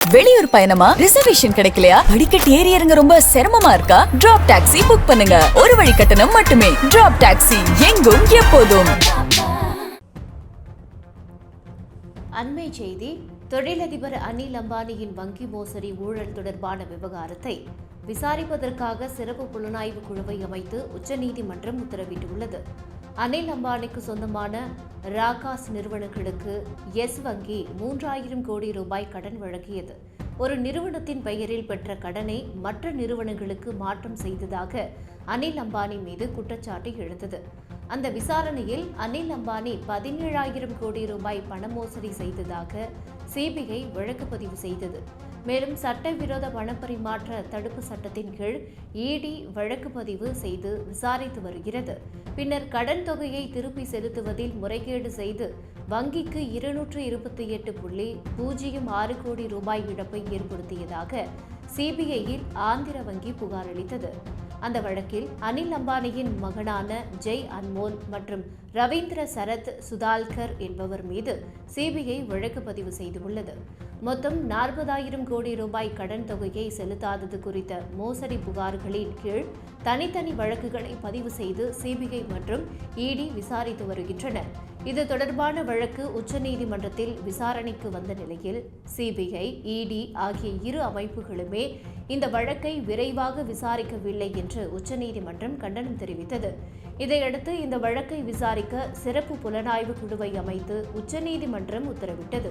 வெளியூர் பயணமா? ரிசர்வேஷன் கிடைக்கலையா? படிக்கட்டு ஏறி இறங்க ரொம்ப சிரமமா இருக்கா? டிராப் டாக்ஸி புக் பண்ணுங்க. ஒரு வழி கட்டணம் மட்டுமே. டிராப் டாக்ஸி, எங்கும் எப்போதும். அண்மை செய்தி. தொழிலதிபர் அனில் அம்பானியின் வங்கி மோசடி ஊழல் தொடர்பான விவகாரத்தை விசாரிப்பதற்காக சிறப்பு புலனாய்வு குழுவை அமைத்து உச்சநீதிமன்றம் உத்தரவிட்டுள்ளது. அனில் அம்பானிக்கு சொந்தமான ராகாஸ் நிறுவனங்களுக்கு எஸ் வங்கி 3000 கோடி ரூபாய் கடன் வழங்கியது. ஒரு நிறுவனத்தின் பெயரில் பெற்ற கடனை மற்ற நிறுவனங்களுக்கு மாற்றம் செய்ததாக அனில் அம்பானி மீது குற்றச்சாட்டு எழுந்தது. அந்த விசாரணையில் அனில் அம்பானி 17,000 கோடி ரூபாய் பண மோசடி செய்ததாக சிபிஐ வழக்கு பதிவு செய்தது. மேலும் சட்டவிரோத பணப்பரிமாற்ற தடுப்பு சட்டத்தின் கீழ் இடி வழக்கு பதிவு செய்து விசாரித்து வருகிறது. பின்னர் கடன் தொகையை திருப்பி செலுத்துவதில் முறைகேடு செய்து வங்கிக்கு 228.06 கோடி ரூபாய் இழப்பை ஏற்படுத்தியதாக சிபிஐயில் ஆந்திர வங்கி புகார் அளித்தது. அந்த வழக்கில் அனில் அம்பானியின் மகனான ஜெய் அன்மோல் மற்றும் ரவீந்திர சரத் சுதால்கர் என்பவர் மீது சிபிஐ வழக்கு பதிவு செய்துள்ளது. மொத்தம் 40,000 கோடி ரூபாய் கடன் தொகையை செலுத்தாதது குறித்த மோசடி புகார்களின் கீழ் தனித்தனி வழக்குகளை பதிவு செய்து சிபிஐ மற்றும் இடி விசாரித்து வருகின்றன. இது தொடர்பான வழக்கு உச்சநீதிமன்றத்தில் விசாரணைக்கு வந்த நிலையில் சிபிஐ, இடி ஆகிய இரு அமைப்புகளுமே இந்த வழக்கை விரைவாக விசாரிக்கவில்லை என்று உச்சநீதிமன்றம் கண்டனம் தெரிவித்தது. இதையடுத்து இந்த வழக்கை விசாரிக்க சிறப்பு புலனாய்வு குழுவை அமைத்து உச்சநீதிமன்றம் உத்தரவிட்டது.